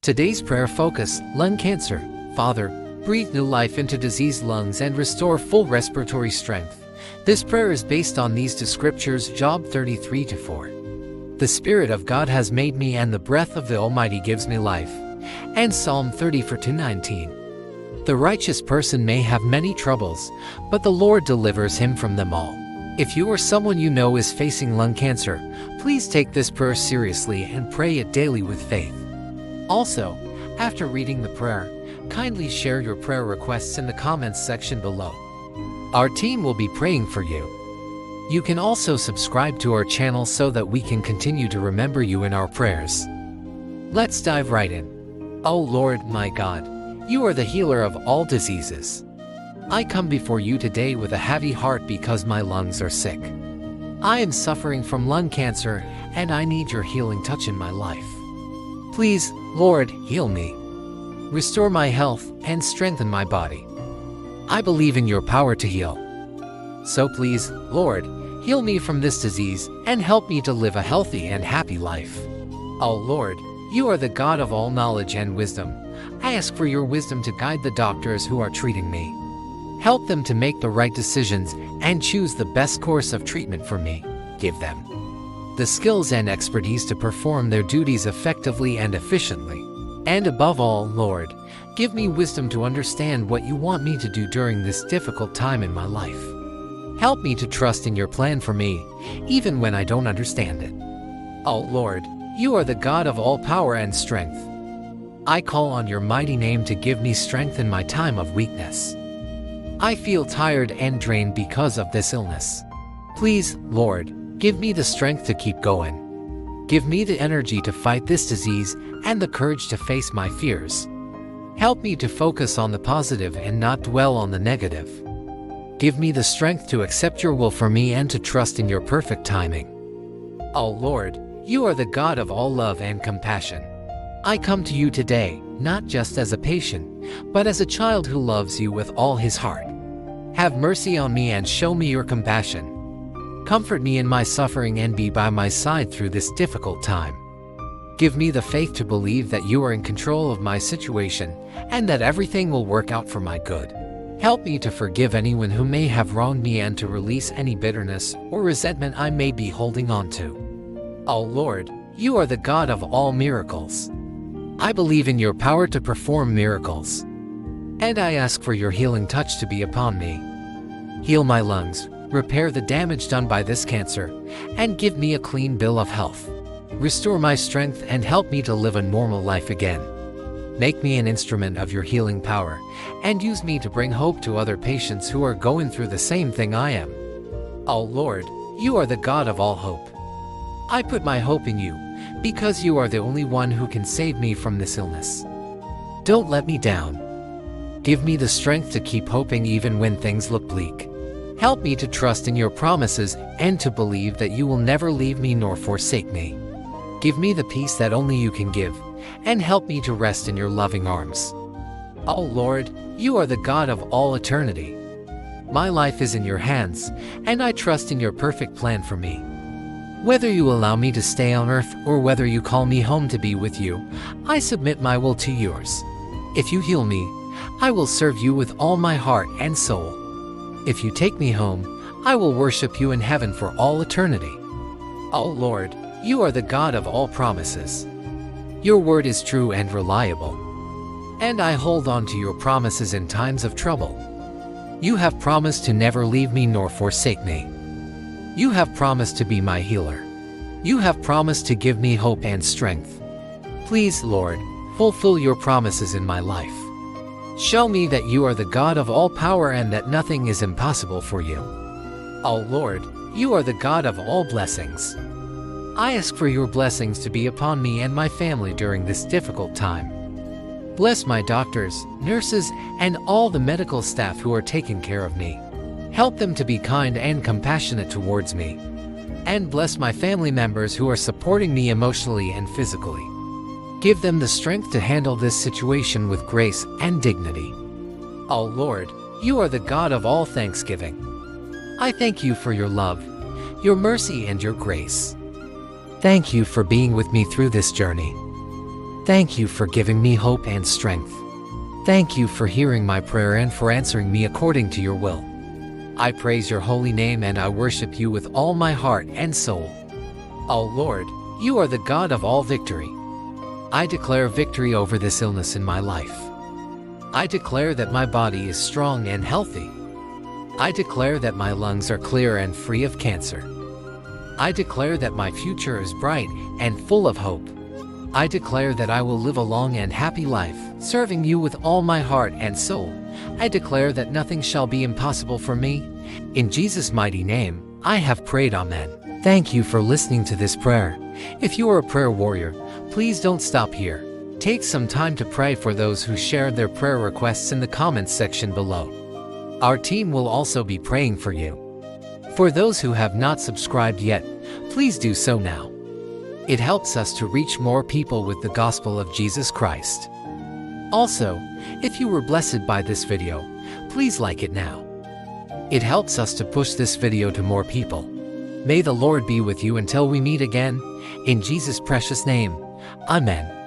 Today's prayer focus: lung cancer. Father, breathe new life into diseased lungs and restore full respiratory strength. This prayer is based on these two scriptures, Job 33:4. The Spirit of God has made me, and the breath of the Almighty gives me life. And Psalm 34:2-19. The righteous person may have many troubles, but the Lord delivers him from them all. If you or someone you know is facing lung cancer, please take this prayer seriously and pray it daily with faith. Also, after reading the prayer, kindly share your prayer requests in the comments section below. Our team will be praying for you. You can also subscribe to our channel so that we can continue to remember you in our prayers. Let's dive right in. Oh Lord, my God, you are the healer of all diseases. I come before you today with a heavy heart because my lungs are sick. I am suffering from lung cancer, and I need your healing touch in my life. Please, Lord, heal me. Restore my health and strengthen my body. I believe in your power to heal. So please, Lord, heal me from this disease and help me to live a healthy and happy life. Oh Lord, you are the God of all knowledge and wisdom. I ask for your wisdom to guide the doctors who are treating me. Help them to make the right decisions and choose the best course of treatment for me. Give them the skills and expertise to perform their duties effectively and efficiently. And above all, Lord, give me wisdom to understand what you want me to do during this difficult time in my life. Help me to trust in your plan for me, even when I don't understand it. Oh Lord, you are the God of all power and strength. I call on your mighty name to give me strength in my time of weakness. I feel tired and drained because of this illness. Please, Lord, give me the strength to keep going. Give me the energy to fight this disease and the courage to face my fears. Help me to focus on the positive and not dwell on the negative. Give me the strength to accept your will for me and to trust in your perfect timing. Oh Lord, you are the God of all love and compassion. I come to you today, not just as a patient, but as a child who loves you with all his heart. Have mercy on me and show me your compassion. Comfort me in my suffering and be by my side through this difficult time. Give me the faith to believe that you are in control of my situation and that everything will work out for my good. Help me to forgive anyone who may have wronged me and to release any bitterness or resentment I may be holding on to. Oh Lord, you are the God of all miracles. I believe in your power to perform miracles. And I ask for your healing touch to be upon me. Heal my lungs, repair the damage done by this cancer, and give me a clean bill of health. Restore my strength and help me to live a normal life again. Make me an instrument of your healing power, and use me to bring hope to other patients who are going through the same thing I am. Oh Lord, you are the God of all hope. I put my hope in you, because you are the only one who can save me from this illness. Don't let me down. Give me the strength to keep hoping even when things look bleak. Help me to trust in your promises and to believe that you will never leave me nor forsake me. Give me the peace that only you can give, and help me to rest in your loving arms. Oh Lord, you are the God of all eternity. My life is in your hands, and I trust in your perfect plan for me. Whether you allow me to stay on earth or whether you call me home to be with you, I submit my will to yours. If you heal me, I will serve you with all my heart and soul. If you take me home, I will worship you in heaven for all eternity. Oh Lord, you are the God of all promises. Your word is true and reliable. And I hold on to your promises in times of trouble. You have promised to never leave me nor forsake me. You have promised to be my healer. You have promised to give me hope and strength. Please, Lord, fulfill your promises in my life. Show me that you are the God of all power and that nothing is impossible for you. Oh Lord, you are the God of all blessings. I ask for your blessings to be upon me and my family during this difficult time. Bless my doctors, nurses, and all the medical staff who are taking care of me. Help them to be kind and compassionate towards me. And bless my family members who are supporting me emotionally and physically. Give them the strength to handle this situation with grace and dignity. Oh Lord, you are the God of all thanksgiving. I thank you for your love, your mercy, and your grace. Thank you for being with me through this journey. Thank you for giving me hope and strength. Thank you for hearing my prayer and for answering me according to your will. I praise your holy name and I worship you with all my heart and soul. Oh Lord, you are the God of all victory. I declare victory over this illness in my life. I declare that my body is strong and healthy. I declare that my lungs are clear and free of cancer. I declare that my future is bright and full of hope. I declare that I will live a long and happy life, serving you with all my heart and soul. I declare that nothing shall be impossible for me. In Jesus' mighty name, I have prayed, Amen. Thank you for listening to this prayer. If you are a prayer warrior, please don't stop here. Take some time to pray for those who shared their prayer requests in the comments section below. Our team will also be praying for you. For those who have not subscribed yet, please do so now. It helps us to reach more people with the gospel of Jesus Christ. Also, if you were blessed by this video, please like it now. It helps us to push this video to more people. May the Lord be with you until we meet again. In Jesus' precious name, Amen.